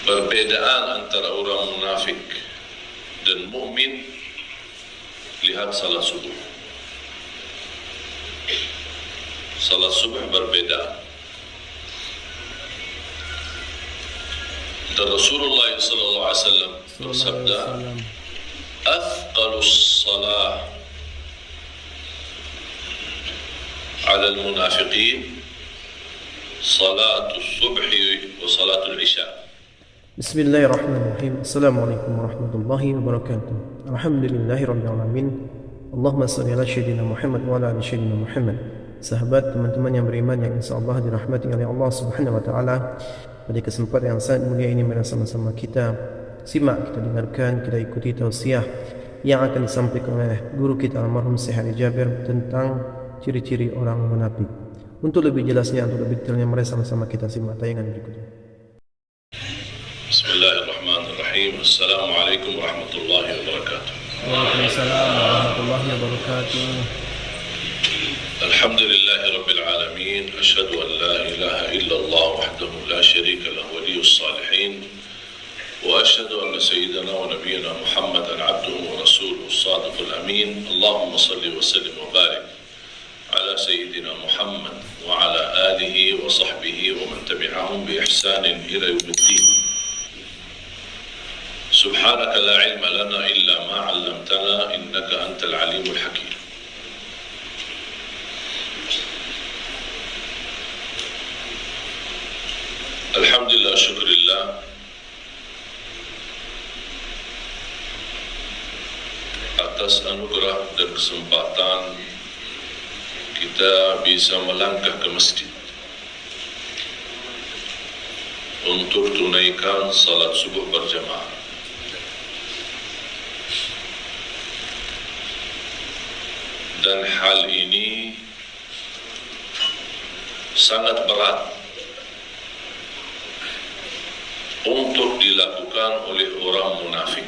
Perbedaan antara orang munafik dan mukmin, lihat salat subuh. Salat subuh berbeda. Dan Rasulullah sallallahu alaihi wasallam bersabda, "Athqalus salah 'ala al-munafiqin salatus subhi wa salatul isya." Bismillahirrahmanirrahim. Assalamualaikum warahmatullahi wabarakatuh. Alhamdulillahirabbil alamin. Allahumma shalli ala sayyidina Muhammad wa ala ali sayyidina Muhammad. Sahabat, teman-teman yang beriman yang insyaallah dirahmati oleh Allah Subhanahu wa taala, pada kesempatan yang sangat mulia ini mari sama-sama kita simak, kita dengarkan, kita ikuti tausiah yang akan disampaikan oleh guru kita almarhum Syekh Ali Jabir tentang ciri-ciri orang munafik. Untuk lebih jelasnya, untuk lebih detailnya, mari sama-sama kita simak tayangan berikutnya. Bismillahirrahmanirrahim. Assalamualaikum warahmatullahi wabarakatuh. Waalaikumsalam warahmatullahi wabarakatuh. Alhamdulillahi rabbil alamin. Asyhadu an la ilaha illallah wahdahu la syarika lahu waliyus salihin. Wa asyhadu anna sayyidana wa nabiyyana Muhammadan abduhu wa rasuluhu as-sadiqul amin. Allahumma salli wa sallim wa barik ala sayyidina Muhammad wa ala alihi wa sahbihi wa man tabi'ahum bi ihsanin ila yaumiddin. سبحانك لا علم لنا إلا ما علمتنا إنك أنت العليم الحكيم. الحمد لله شكر الله atas anugerah dan kesempatan kita bisa melangkah ke masjid untuk tunaikan salat subuh berjamaah. Dan hal ini sangat berat untuk dilakukan oleh orang munafik.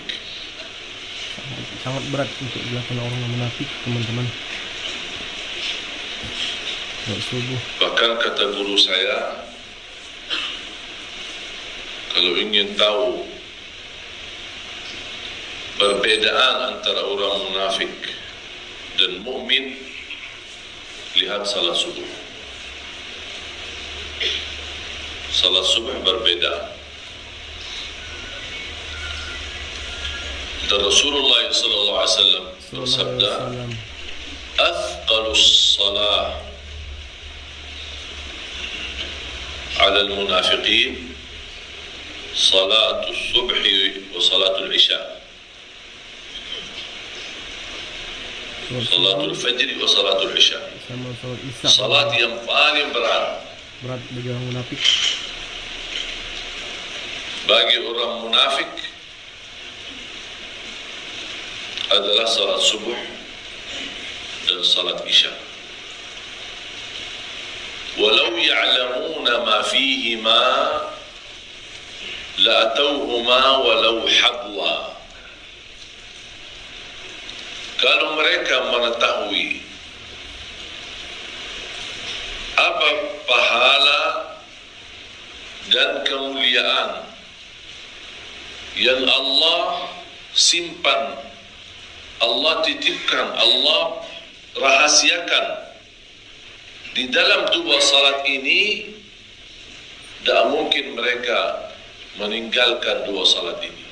Sangat berat untuk dilakukan orang munafik, teman-teman. Subuh. Bahkan kata guru saya, kalau ingin tahu perbedaan antara orang munafik dan mukmin, lihat salat subuh. Salat subuh berbeda. Dan Rasulullah sallallahu alaihi wasallam bersabda, "Athqalus salah 'ala al-munafiqin salatus subhi wa salatul isya." Salatul Fajr wa Salatul Isya. Salat yang paling berat bagi orang munafik. Bagi orang munafik adalah salat subuh dan salat isya. Walau ya'lamuna ma fihima la'atawhuma walau habwa. Kalau mereka mengetahui apa pahala dan kemuliaan yang Allah simpan, Allah titipkan, Allah rahasiakan di dalam dua salat ini, tidak mungkin mereka meninggalkan dua salat ini.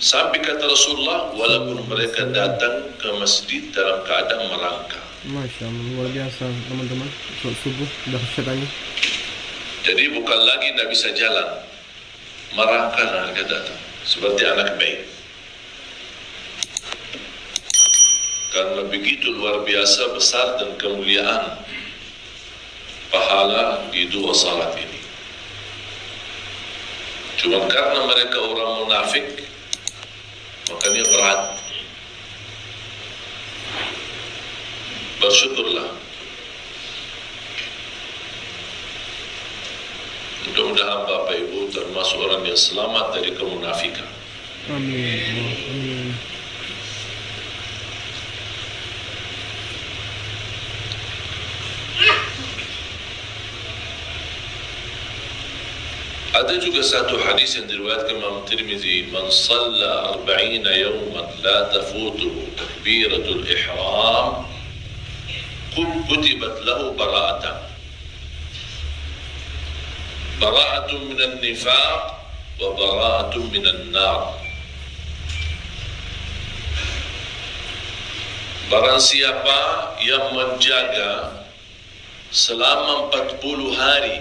Sampai kata Rasulullah, walaupun mereka datang ke masjid dalam keadaan merangkak. Masya Allah, luar biasa teman-teman. Subuh dahsyatannya. Jadi bukan lagi tidak bisa jalan, merangkak mereka datang seperti anak bayi. Karena begitu luar biasa besar dan kemuliaan pahala di dua salat ini. Cuma karena mereka orang munafik, makanya berat. Bersyukurlah. Mudah-mudahan Bapak Ibu termasuk orang yang selamat dari kemunafikan. Amin. Amin. Ada juga satu hadis yang diriwayatkan Imam Tirmizi, man shalla 40 yawman la tafutuhu takbiratul ihram kutibat lahu bara'atan. Bara'atun minan nifaq wa bara'atun minan nar. Barang siapa yang menjaga selama 40 hari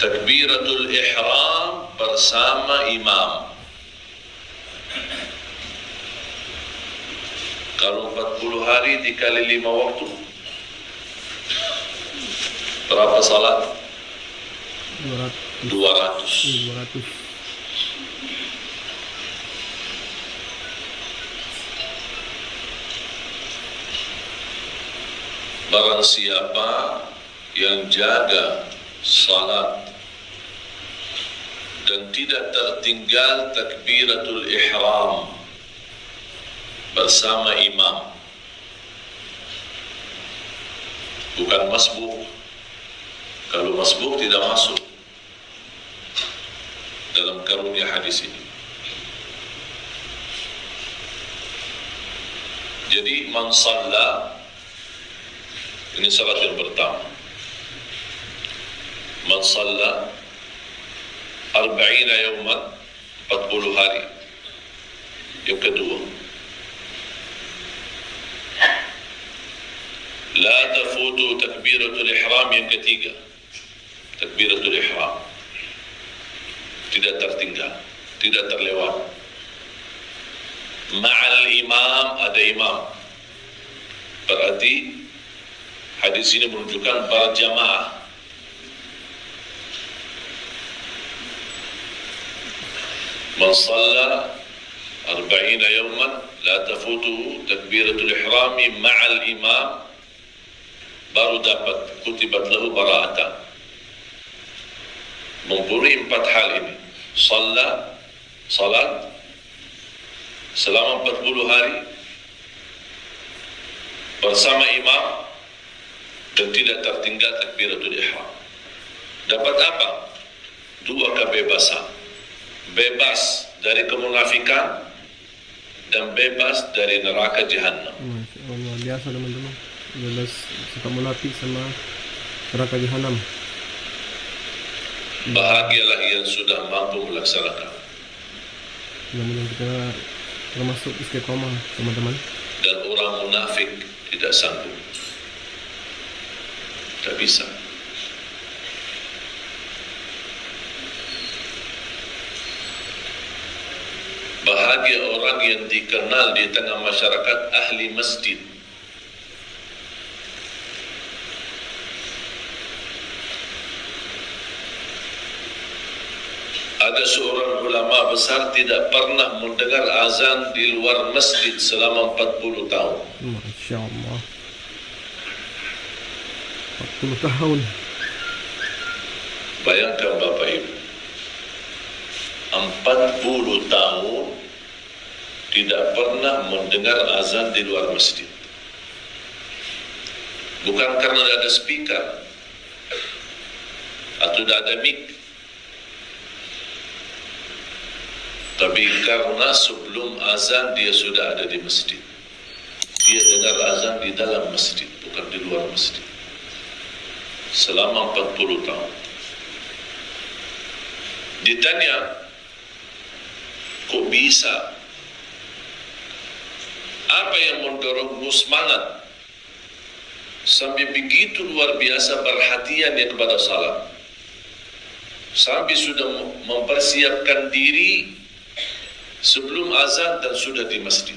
takbiratul ihram bersama imam. Kalau 40 hari dikali 5 waktu, berapa salat? 200. Barang siapa yang jaga salat dan tidak tertinggal takbiratul ihram bersama imam, bukan masbuk. Kalau masbuk tidak masuk dalam karunia hadis ini. Jadi man shalla, ini salat yang pertama, man shalla 40 yawman, 40 hari. Yang kedua, la tafutu takbiratul ihram. Yang ketiga, takbiratul ihram tidak tertinggal, tidak terlewat. Ma'al imam, ada imam. Berarti hadis ini menunjukkan berjamaah. Man shalla 40 yawman la tafutuhu takbiratul ihrami ma'al imam, baru dapat kutibat lahu bara'atan. Mempunyai 4 hal ini. Salat selama 40 hari bersama imam dan tidak tertinggal takbiratul ihram. Dapat apa? 2 kebebasan. Bebas dari kemunafikan dan bebas dari neraka jahannam. Luar biasa teman-teman. Bebas sikap munafik sama neraka jahannam. Bahagialah yang sudah mampu melaksanakan. Mudah-mudahan kita termasuk istiqomah teman-teman. Dan orang munafik tidak sanggup. Tak bisa. Bahagia orang yang dikenal di tengah masyarakat ahli masjid. Ada seorang ulama besar tidak pernah mendengar azan di luar masjid selama 40 tahun. Masya Allah. 40 tahun. Bayangkan Bapak Ibu, 40 tahun tidak pernah mendengar azan di luar masjid. Bukan karena ada speaker atau tidak ada mic, tapi karena sebelum azan dia sudah ada di masjid. Dia dengar azan di dalam masjid, bukan di luar masjid. Selama 40 tahun. Ditanya, kok bisa? Apa yang mendorongmu semangat sampai begitu luar biasa perhatiannya kepada salat, sampai sudah mempersiapkan diri sebelum azan dan sudah di masjid?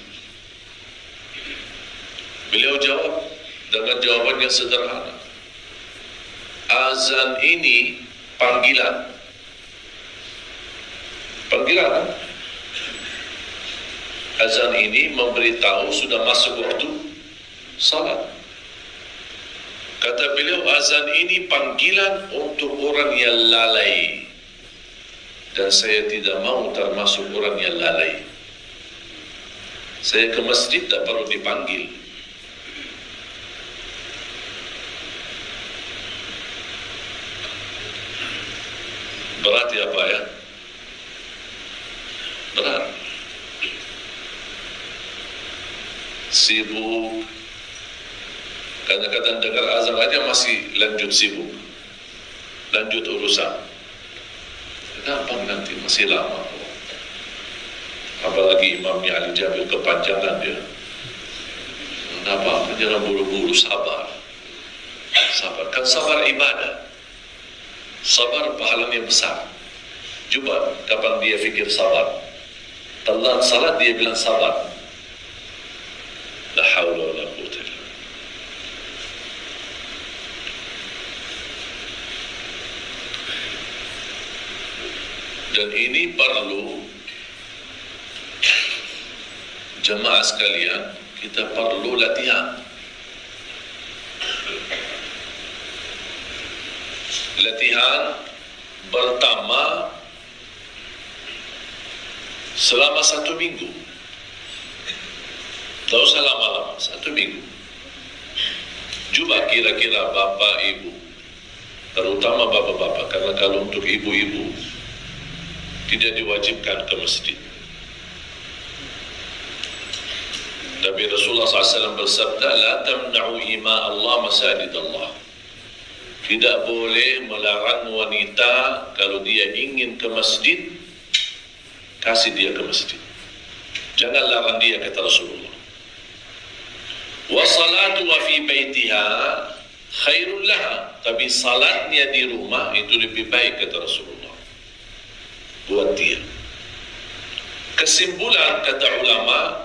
Beliau jawab dengan jawaban yang sederhana. Azan ini panggilan. Panggilan. Azan ini memberitahu sudah masuk waktu salat. Kata beliau, azan ini panggilan untuk orang yang lalai. Dan saya tidak mau termasuk orang yang lalai. Saya ke masjid tak perlu dipanggil. Berat ya Pak ya? Berat. Sibuk. Kadang-kadang dengar azan aja masih lanjut sibuk. Lanjut urusan. Gampang nanti, masih lama. Apalagi imamnya Ali Jabir kepanjangan dia. Kenapa? Jangan buru-buru, sabar. Sabar, kan sabar ibadah. Sabar pahalanya besar. Coba kapan dia fikir sabar. Telat salat dia bilang sabar. La haula wa la quwwata illa billah. Dan ini perlu jemaah sekalian, kita perlu latihan. Latihan pertama selama 1 minggu. Tak usah lama-lama, 1 minggu. Coba kira-kira bapak ibu, terutama bapak-bapak, karena kalau untuk ibu-ibu tidak diwajibkan ke masjid. Tapi Rasulullah SAW bersabda, la tamna'u ima Allah masajid Allah. Tidak boleh melarang wanita kalau dia ingin ke masjid, kasih dia ke masjid. Jangan larang dia, kata Rasulullah. Wa salatu wa fi baitiha khairul laha. Tapi salatnya di rumah itu lebih baik, kata Rasulullah, buat dia. Kesimpulan kata ulama,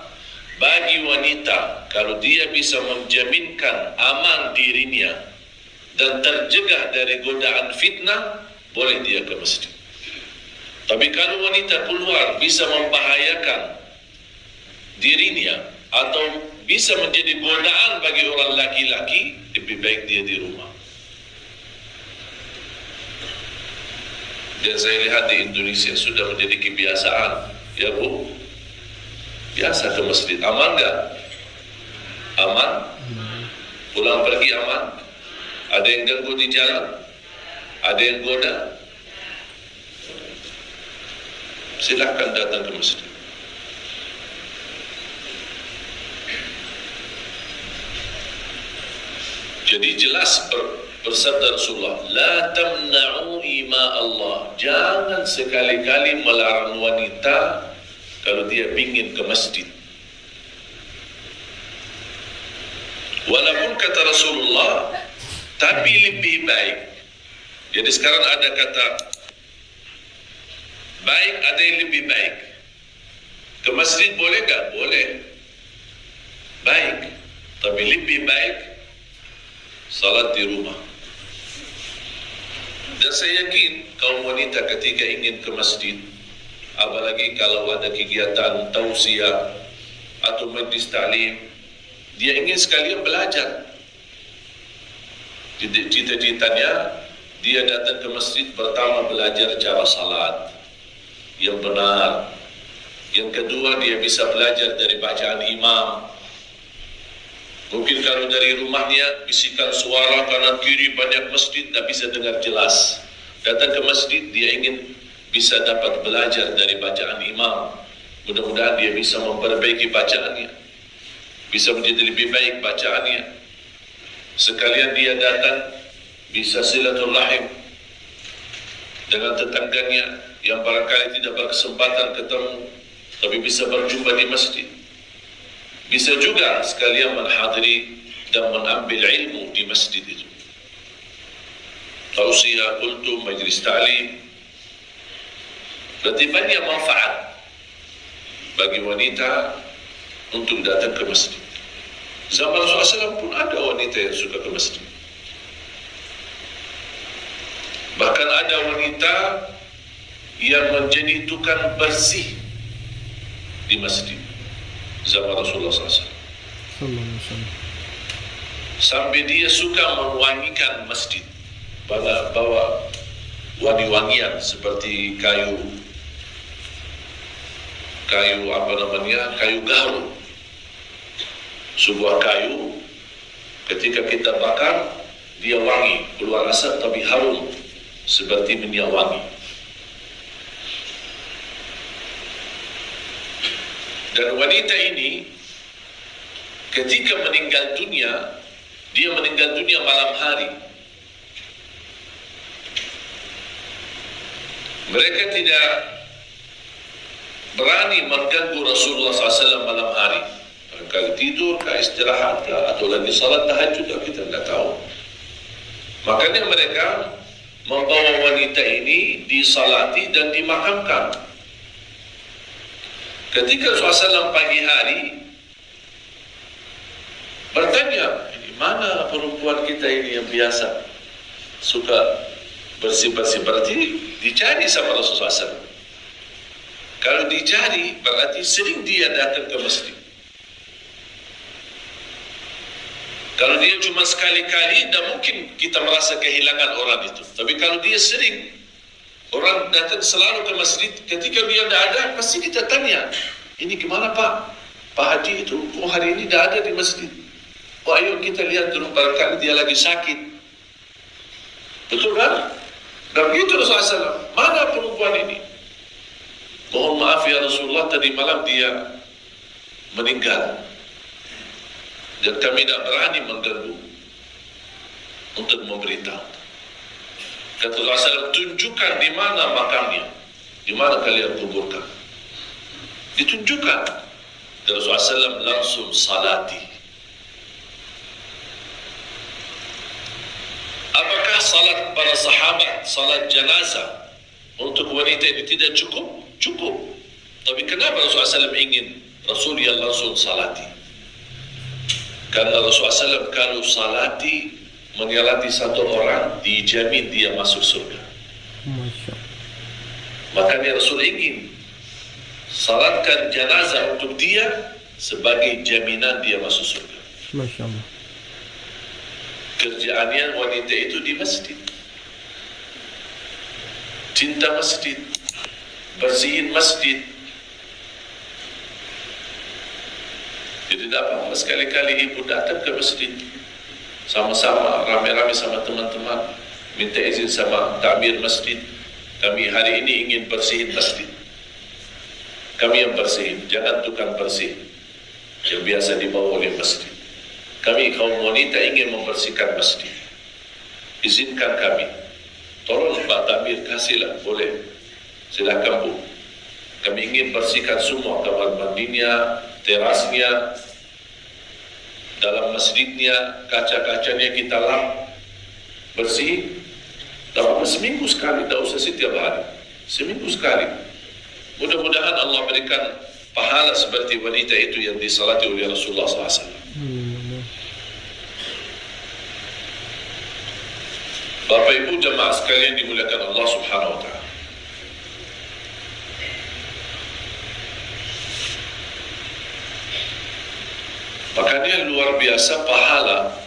bagi wanita kalau dia bisa menjaminkan aman dirinya dan terjegah dari godaan fitnah, boleh dia ke masjid. Tapi kalau wanita keluar bisa membahayakan dirinya atau bisa menjadi godaan bagi orang laki-laki, lebih baik dia di rumah. Dan saya lihat di Indonesia sudah menjadi kebiasaan, ya Bu, biasa ke masjid. Aman gak? Aman? Pulang pergi aman? Ada yang ganggu di jalan? Ada yang goda? Silakan datang ke masjid. Jadi jelas bersabda Rasulullah, la tamna'u ima Allah. Jangan sekali-kali melarang wanita kalau dia ingin ke masjid. Walaupun kata Rasulullah, tapi lebih baik. Jadi sekarang ada kata baik, ada yang lebih baik. Ke masjid boleh gak? Boleh. Baik. Tapi lebih baik salat di rumah. Dan saya yakin kaum wanita ketika ingin ke masjid, apalagi kalau ada kegiatan tausiah atau majlis ta'lim, dia ingin sekalian belajar. Cita-citanya dia datang ke masjid, pertama belajar cara salat yang benar. Yang kedua, dia bisa belajar dari bacaan imam. Mungkin kalau dari rumahnya bisikan suara kanan kiri banyak masjid, tak bisa dengar jelas. Datang ke masjid, dia ingin bisa dapat belajar dari bacaan imam. Mudah-mudahan dia bisa memperbaiki bacaannya, bisa menjadi lebih baik bacaannya. Sekalian dia datang bisa silaturahim dengan tetangganya yang barangkali tidak berkesempatan ketemu, tapi bisa berjumpa di masjid. Bisa juga sekalian menghadiri dan mengambil ilmu di masjid itu. Tausiah, kultum, majlis ta'lim. Berarti banyak manfaat bagi wanita untuk datang ke masjid. Zaman Rasulullah SAW pun ada wanita yang suka ke masjid. Bahkan ada wanita yang menjadi tukang bersih di masjid zaman Rasulullah SAW. Sampai dia suka mewangikan masjid, bawa wangi-wangian seperti kayu gaharu. Sebuah kayu ketika kita bakar, dia wangi, keluar asap tapi harum seperti minyak wangi. Dan wanita ini ketika meninggal dunia, dia meninggal dunia malam hari. Mereka tidak berani mengganggu Rasulullah SAW malam hari. Barangkali tidur, istirahat, atau lagi salat tahajud, kita tidak tahu. Makanya mereka membawa wanita ini disalati dan dimakamkan. Ketika Rasulullah SAW pagi hari bertanya, mana perempuan kita ini yang biasa suka bersih-bersih, berarti dicari sama Rasulullah SAW. Kalau dicari, berarti sering dia datang ke masjid. Kalau dia cuma sekali-kali, tidak mungkin kita merasa kehilangan orang itu. Tapi kalau dia sering, orang datang selalu ke masjid, ketika dia tidak ada, pasti kita tanya, ini gimana Pak? Pak Haji itu hari ini tidak ada di masjid. Oh ayo kita lihat dulu, barangkali dia lagi sakit. Betul kan? Dan begitu Rasulullah SAW, mana perempuan ini? Mohon maaf ya Rasulullah, tadi malam dia meninggal. Dan kami tidak berani mengganggu untuk memberitahu. Kata Rasulullah, tunjukkan di mana makamnya, di mana kalian kuburkan. Ditunjukkan. Dan Rasulullah SAW langsung salati. Apakah salat para sahabat, salat jenazah untuk wanita ini tidak cukup? Cukup. Tapi kenapa Rasulullah SAW ingin Rasul yang langsung salati? Karena Rasulullah SAW kalau salati, menyalati satu orang, dijamin dia masuk surga. Makanya Rasul ingin salatkan jenazah untuk dia sebagai jaminan dia masuk surga. Masya Allah. Kerjaannya wanita itu di masjid, cinta masjid, bersihin masjid. Jadi tidak apa-apa sekali-kali ibu datang ke masjid, sama-sama, rame-rame sama teman-teman, minta izin sama takmir masjid, kami hari ini ingin bersihin masjid. Kami yang bersihin, jangan tukang bersih yang biasa dibawa oleh masjid. Kami kaum wanita ingin membersihkan masjid. Izinkan kami. Tolong Pak Takmir, kasihlah, boleh. Silakan Bu. Kami ingin bersihkan semua kamar mandinya, terasnya, dalam masjidnya, kaca-kacanya kita lap bersih. Dapat seminggu sekali, tak usah setiap hari. Seminggu sekali. Mudah-mudahan Allah berikan pahala seperti wanita itu yang disalati oleh Rasulullah SAW. Bapak Ibu jemaah sekalian dimuliakan Allah Subhanahu wa taala. Makanya luar biasa pahala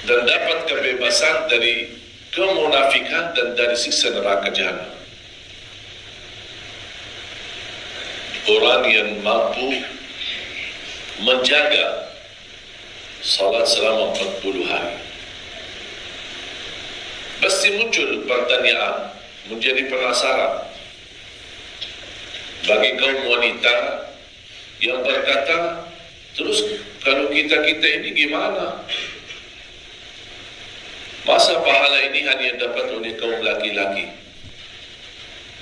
dan dapat kebebasan dari kemunafikan dan dari siksa neraka jahanam. Orang yang mampu menjaga salat selama 40 hari. Pasti muncul pertanyaan, menjadi penasaran bagi kaum wanita yang berkata, terus kalau kita ini gimana? Masa pahala ini hanya dapat oleh kaum laki-laki?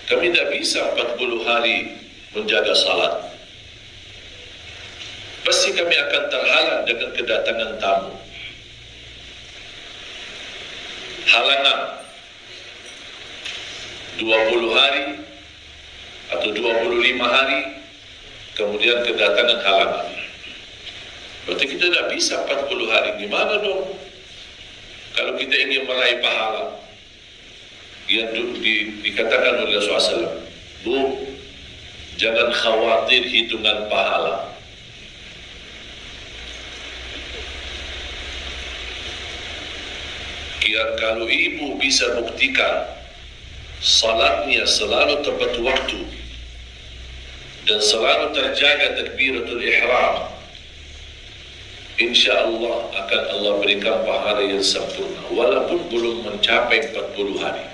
Kami tidak bisa 40 hari menjaga salat. Pasti kami akan terhalang dengan kedatangan tamu. Halangan 20 hari atau 25 hari, kemudian kedatangan halangan. Berarti kita tidak bisa 40 hari. Gimana dong? Kalau kita ingin meraih pahala yang dikatakan oleh Rasulullah SAW, Bu, jangan khawatir hitungan pahala. Kalau ibu bisa buktikan salatnya selalu tepat waktu dan selalu terjaga takbiratul ihram, insya-Allah akan Allah berikan pahala yang sempurna walaupun belum mencapai 40 hari.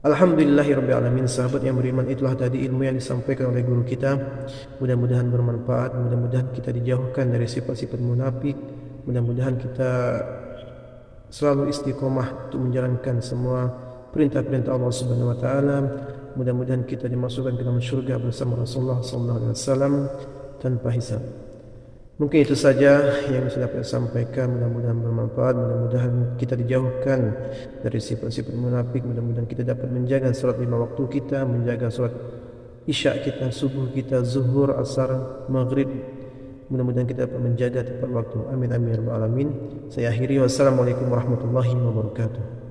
Alhamdulillahirrabbilalamin. Sahabat yang beriman, itulah tadi ilmu yang disampaikan oleh guru kita. Mudah-mudahan bermanfaat, mudah-mudahan kita dijauhkan dari sifat-sifat munafik, mudah-mudahan kita selalu istiqomah untuk menjalankan semua perintah-perintah Allah Subhanahu wa taala. Mudah-mudahan kita dimasukkan ke dalam syurga bersama Rasulullah sallallahu alaihi wasallam tanpa hisab. Mungkin itu saja yang bisa dapat saya sampaikan. Mudah-mudahan bermanfaat, mudah-mudahan kita dijauhkan dari sifat-sifat munafik, mudah-mudahan kita dapat menjaga salat 5 waktu kita, menjaga salat isya kita, subuh kita, zuhur, asar, maghrib. Mudah-mudahan kita dapat menjaga tepat waktu. Amin amin ya rabbal alamin. Saya akhiri, wassalamualaikum warahmatullahi wabarakatuh.